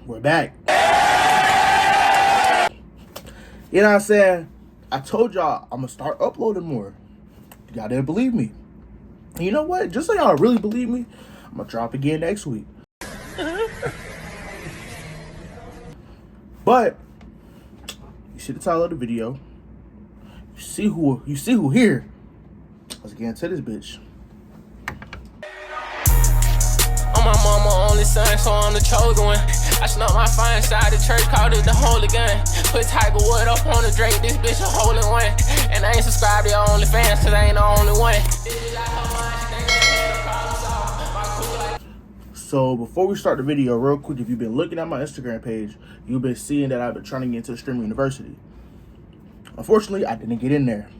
We're back. You know what I'm saying? I told y'all I'm gonna start uploading more. Y'all didn't believe me. And you know what? Just so y'all really believe me, I'm gonna drop again next week. But you see the title of the video. You see who here. Let's get into this bitch. I'm my mama only son, so I'm the chosen one. I snuck my fine side, the church called it the holy gun. Put Tiger Wood up on the Drake, this bitch a holy one. And I ain't subscribed to your OnlyFans, cause I ain't the only one. So before we start the video, real quick, if you've been looking at my Instagram page, you've been seeing that I've been trying to get into the Streamer University. Unfortunately, I didn't get in there.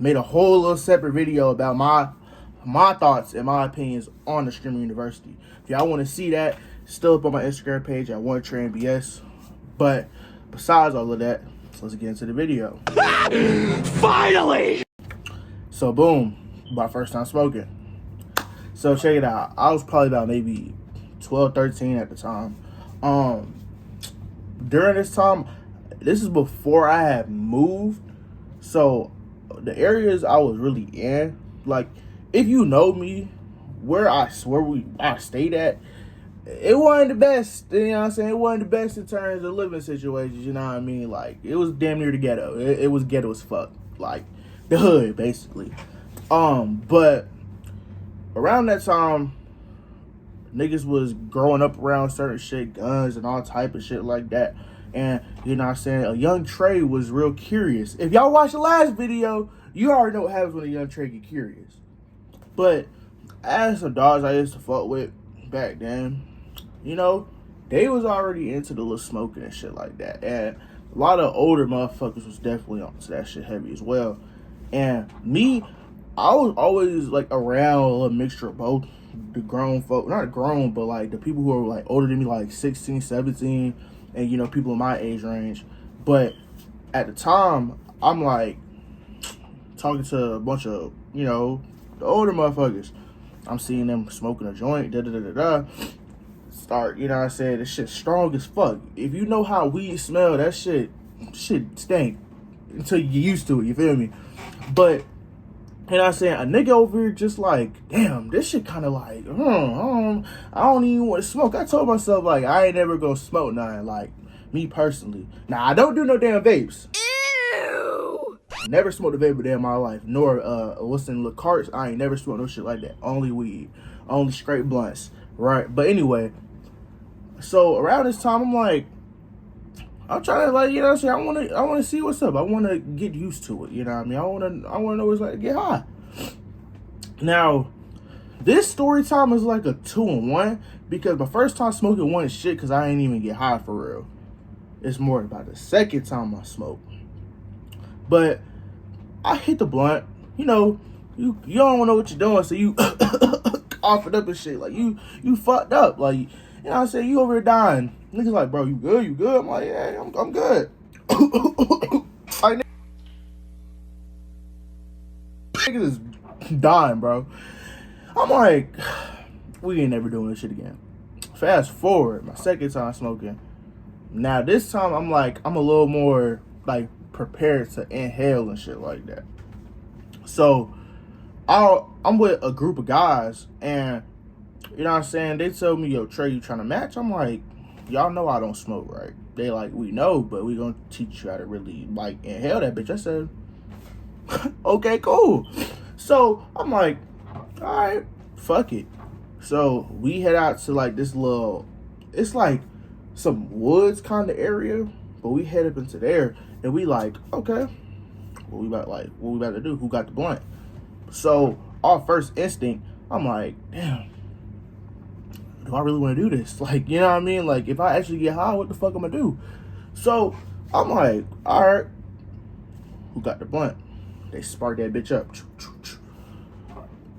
Made a whole little separate video about my thoughts and my opinions on the Streamer University. If y'all want to see that, still up on my Instagram page at OneTrainBS. But besides all of that, let's get into the video. Finally! So boom, my first time smoking. So check it out. I was probably about maybe 12, 13 at the time. During this time, this is before I had moved. So the areas I was really in, like, if you know me, where I stayed at, it wasn't the best. You know what I'm saying? It wasn't the best in terms of living situations. You know what I mean? Like, it was damn near the ghetto. It was ghetto as fuck. Like, the hood, basically. But around that time, niggas was growing up around certain shit, guns and all type of shit like that. And, you know what I'm saying, a young Trey was real curious. If y'all watched the last video, you already know what happens when a young Trey get curious. But as some dogs I used to fuck with back then, you know, they was already into the little smoking and shit like that. And a lot of older motherfuckers was definitely onto that shit heavy as well. And me, I was always like around a little mixture of both. The grown folk, not grown, but like the people who are like older than me, like 16, 17, and you know, people in my age range. But at the time, I'm like talking to a bunch of, you know, the older motherfuckers. I'm seeing them smoking a joint, start, you know what I'm saying, this shit strong as fuck. If you know how weed smell, that shit stink until you get used to it, you feel me? But, you know what I'm saying, a nigga over here just like, damn, this shit kind of like, I don't even want to smoke. I told myself, like, I ain't never gonna smoke nothing, like, me personally. Now, I don't do no damn vapes. Ew! Never smoked a vape a day in my life, nor, what's in the carts, I ain't never smoked no shit like that. Only weed, only straight blunts, right? But anyway, so around this time, I'm like, I'm trying to, like, you know what I'm saying, I wanna see what's up. I wanna get used to it, you know what I mean? I wanna know what it's like to get high. Now, this story time is like a 2-in-1 because my first time smoking wasn't shit because I ain't even get high for real. It's more about the second time I smoked. But I hit the blunt, you know, you don't know what you're doing, so you off it up and shit. Like, you fucked up. Like, you know what I'm saying? You over here dying. Niggas like, bro, you good? You good? I'm like, yeah, I'm good. Like, niggas is dying, bro. I'm like, we ain't never doing this shit again. Fast forward, my second time smoking. Now, this time, I'm like, I'm a little more, like, prepared to inhale and shit like that. So, I'm with a group of guys, and, you know what I'm saying, they tell me, yo, Trey, you trying to match? I'm like, y'all know I don't smoke, right? They like, we know, but we gonna teach you how to really, like, inhale that bitch. I said, okay, cool. So, I'm like, all right, fuck it. So, we head out to, like, this little, it's like some woods kind of area, but we head up into there, and we like, okay, what we about to do? Who got the blunt? So, our first instinct, I'm like, damn, do I really want to do this? Like, you know what I mean? Like, if I actually get high, what the fuck am I gonna do? So, I'm like, all right, who got the blunt? They spark that bitch up.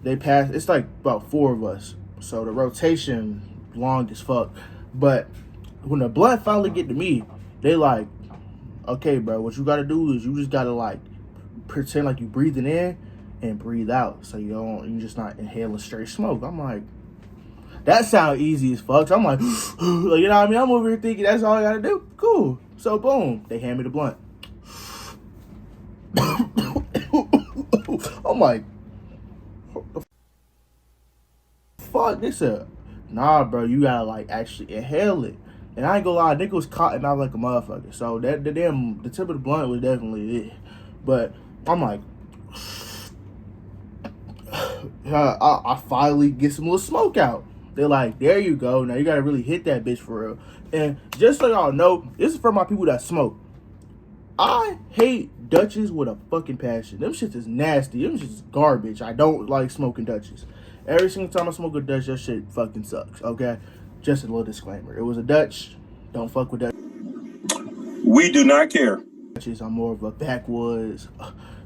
They pass, it's like about 4 of us. So, the rotation long as fuck. But when the blunt finally get to me, they like, okay, bro, what you gotta do is you just gotta, like, pretend like you breathing in and breathe out, so you just not inhaling straight smoke. I'm like, that sound easy as fuck. So I'm like, you know what I mean? I'm over here thinking that's all I gotta do. Cool. So boom, they hand me the blunt. I'm like, what the fuck? They said, nah, bro, you gotta like actually inhale it. And I ain't gonna lie, nigga was cotton out like a motherfucker. So the tip of the blunt was definitely it. But I'm like, I finally get some little smoke out. They're like, there you go. Now you gotta really hit that bitch for real. And just so y'all know, this is for my people that smoke. I hate Dutches with a fucking passion. Them shits is nasty. Them shits is garbage. I don't like smoking Dutches. Every single time I smoke a Dutch, that shit fucking sucks, okay? Just a little disclaimer. It was a Dutch. Don't fuck with Dutch. We do not care. Dutches, I'm more of a backwoods,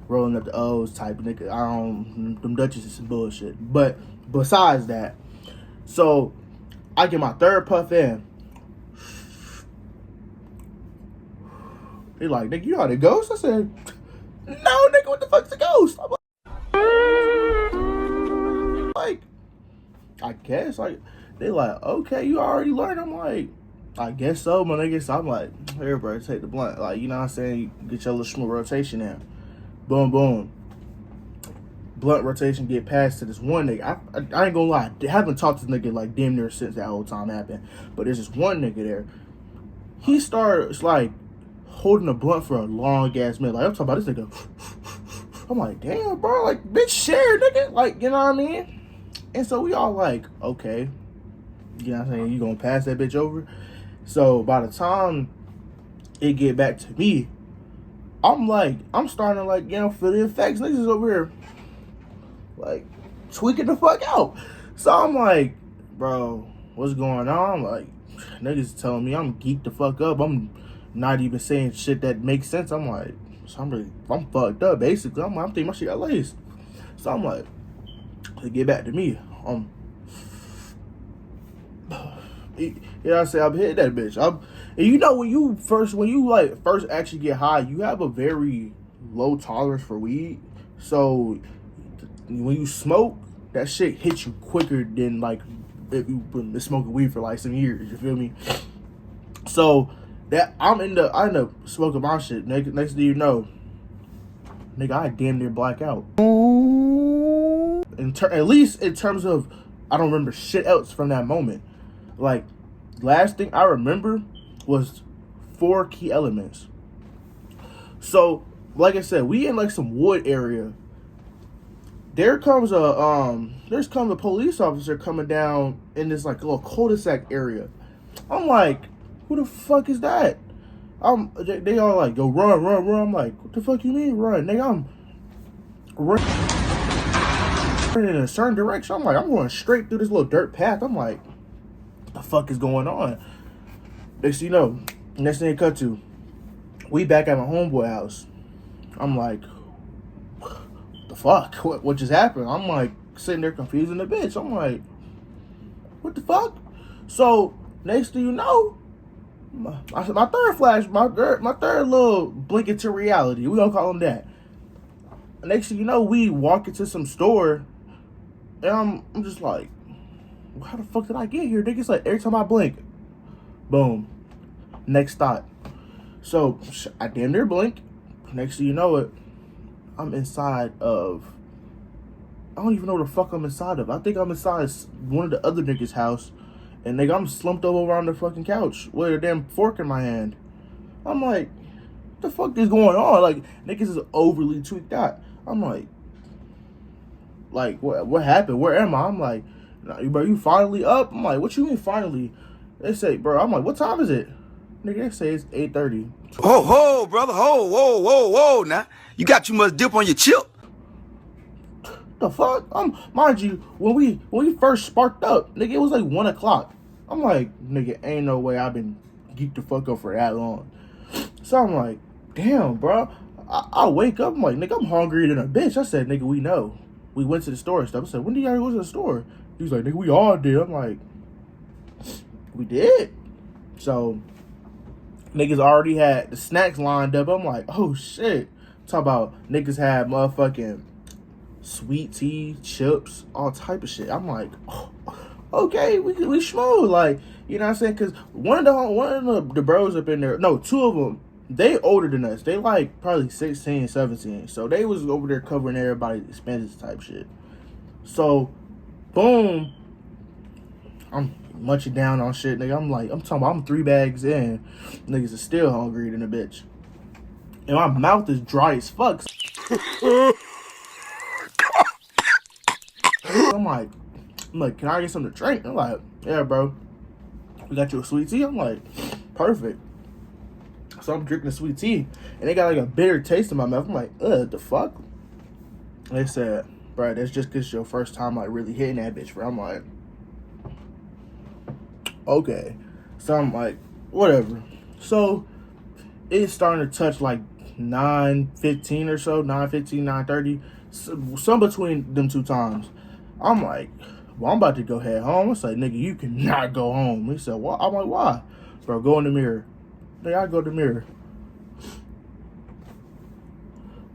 rolling up the O's type of nigga. Them Dutches is some bullshit. But besides that, so I get my third puff in. They like, nigga, you know how the ghost? I said, no, nigga, what the fuck's a ghost? I'm like, I guess, like, they like, okay, you already learned. I'm like, I guess so, my nigga. So I'm like, here, bro, take the blunt. Like, you know what I'm saying? Get your little smooth rotation in. Boom, boom. Blunt rotation get passed to this one nigga. I ain't gonna lie, I haven't talked to this nigga like damn near since that whole time happened. But there's this one nigga there. He starts like holding a blunt for a long ass minute. Like, I'm talking about this nigga. I'm like, damn, bro, like, bitch, share, nigga. Like, you know what I mean? And so we all like, okay, you know what I'm saying? You gonna pass that bitch over? So by the time it get back to me, I'm starting to like, you know, feel the effects. Niggas is over here like tweaking the fuck out. So I'm like, bro, what's going on? Like, niggas telling me I'm geeked the fuck up. I'm not even saying shit that makes sense. I'm like, so I'm fucked up basically. I'm thinking my shit got laced. So I'm like, to get back to me, you know what I'm saying? I'm hitting that bitch. And you know when you first actually get high, you have a very low tolerance for weed. So when you smoke, that shit hits you quicker than like if you've been smoking weed for like some years. You feel me? So that I end up smoking my shit. Next thing you know, nigga, I damn near black out. At least in terms of, I don't remember shit else from that moment. Like, last thing I remember was 4 key elements. So, like I said, we in like some wood area. There comes a police officer coming down in this like little cul-de-sac area. I'm like, who the fuck is that? They all like, go run. I'm like, what the fuck you mean run? Nigga, I'm running in a certain direction. I'm like, I'm going straight through this little dirt path. I'm like, what the fuck is going on? Next thing you know, next thing it cut to, we back at my homeboy house. I'm like, what the fuck? What just happened? I'm like sitting there confusing the bitch. I'm like, what the fuck? So next thing you know, my third little blink into reality. We gonna call him that. Next thing you know, we walk into some store, and I'm just like, how the fuck did I get here? Nigga, it's like every time I blink, boom, next thought. So I damn near blink. Next thing you know it, I'm inside of, I don't even know what the fuck I'm inside of. I think I'm inside one of the other niggas' house. And nigga, I'm slumped over on the fucking couch with a damn fork in my hand. I'm like, what the fuck is going on? Like, niggas is overly tweaked out. I'm like, what happened? Where am I? I'm like, bro, you finally up? I'm like, what you mean finally? They say, bro, I'm like, what time is it? Nigga, they say it's 8:30. Ho, brother, whoa, now. You got too much dip on your chip. The fuck? Mind you, when we first sparked up, nigga, it was like 1 o'clock. I'm like, nigga, ain't no way I've been geeked the fuck up for that long. So I'm like, damn, bro. I wake up, I'm like, nigga, I'm hungrier than a bitch. I said, nigga, we know. We went to the store and stuff. I said, when did y'all go to the store? He was like, nigga, we all did. I'm like, we did? So, niggas already had the snacks lined up. I'm like, oh shit. Talk about niggas had motherfucking sweet tea, chips, all type of shit. I'm like, oh, okay, we schmoed, like, you know what I'm saying? Because one of the bros up in there, no, two of them, they older than us. They like probably 16, 17. So they was over there covering everybody's expenses type shit. So, boom, I'm munching down on shit, nigga. I'm talking about I'm 3 bags in. Niggas are still hungry than a bitch. And my mouth is dry as fuck. I'm like, can I get something to drink? I'm like, yeah, bro. We got you a sweet tea? I'm like, perfect. So I'm drinking the sweet tea, and they got like a bitter taste in my mouth. I'm like, the fuck? And they said, bro, that's just because it's your first time like really hitting that bitch, bro. I'm like, okay. So I'm like, whatever. So it's starting to touch like 9:15 or so, 9:15, 9:30, some between them two times. I'm like, well, I'm about to go head home. I say, nigga, you cannot go home. He said, what? I'm like, why? Bro, go in the mirror. Nigga, I go to the mirror.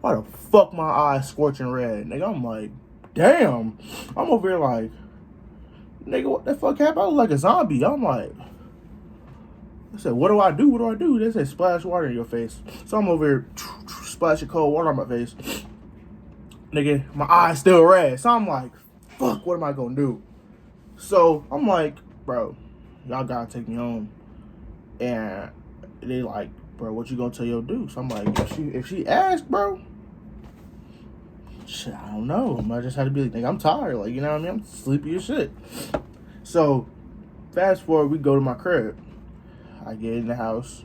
Why the fuck my eyes scorching red? Nigga, I'm like, damn. I'm over here like, nigga, what the fuck happened? I look like a zombie. I'm like, I said, what do I do? What do I do? They said, splash water in your face. So I'm over here splashing cold water on my face. Nigga, my eyes still red. So I'm like, fuck, what am I gonna do? So I'm like, bro, y'all gotta take me home. And they like, bro, what you gonna tell your dude? So I'm like, if she asks, bro, shit, I don't know. I just had to be like, nigga, I'm tired. Like, you know what I mean? I'm sleepy as shit. So fast forward, we go to my crib. I get in the house.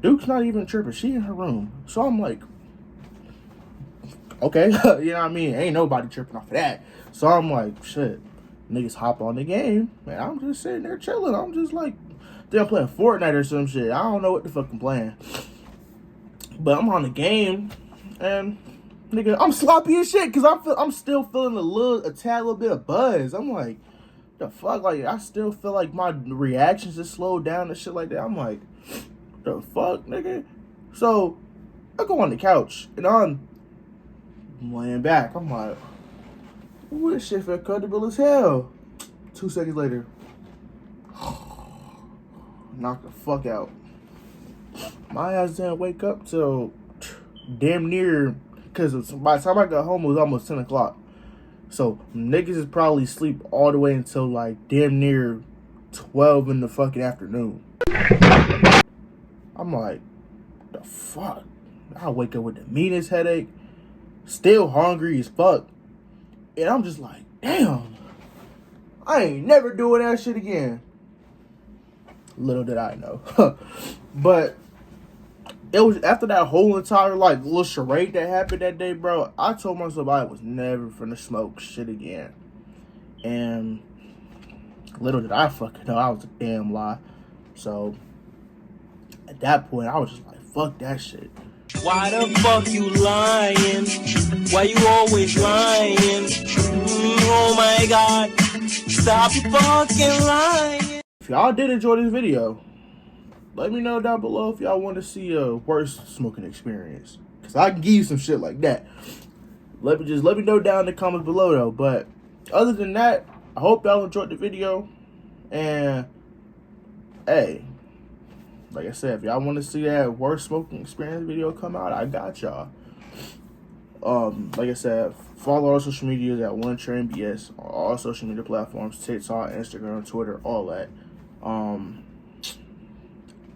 Duke's not even tripping. She in her room. So I'm like, okay, you know what I mean? Ain't nobody tripping off of that. So I'm like, shit, niggas hop on the game. Man, I'm just sitting there chilling. I'm just like, they're playing Fortnite or some shit. I don't know what the fuck I'm playing. But I'm on the game, and nigga, I'm sloppy as shit because I'm still feeling a tad little bit of buzz. I'm like, the fuck? Like, I still feel like my reactions just slowed down and shit like that. I'm like, the fuck, nigga? So I go on the couch, and I'm laying back. I'm like, ooh, this shit feel comfortable as hell. 2 seconds later, knock the fuck out. My ass didn't wake up till damn near, because by the time I got home, it was almost 10 o'clock. So niggas is probably asleep all the way until like damn near 12 in the fucking afternoon. I'm like, the fuck? I wake up with the meanest headache, still hungry as fuck. And I'm just like, damn, I ain't never doing that shit again. Little did I know. But it was after that whole entire like little charade that happened that day, bro. I told myself I was never finna smoke shit again. And little did I fucking know I was a damn lie. So at that point, I was just like, fuck that shit. Why the fuck you lying? Why you always lying? Oh my god, stop fucking lying. If y'all did enjoy this video, let me know down below if y'all want to see a worse smoking experience. Because I can give you some shit like that. Let me know down in the comments below though. But other than that, I hope y'all enjoyed the video. And hey, like I said, if y'all want to see that worst smoking experience video come out, I got y'all. Like I said, follow our social medias at OneTrainBS on all social media platforms: TikTok, Instagram, Twitter, all that.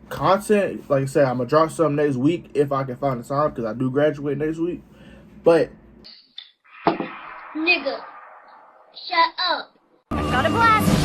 Content, like I said, I'm gonna drop some next week if I can find the time, because I do graduate next week. But nigga, shut up. Got a blast.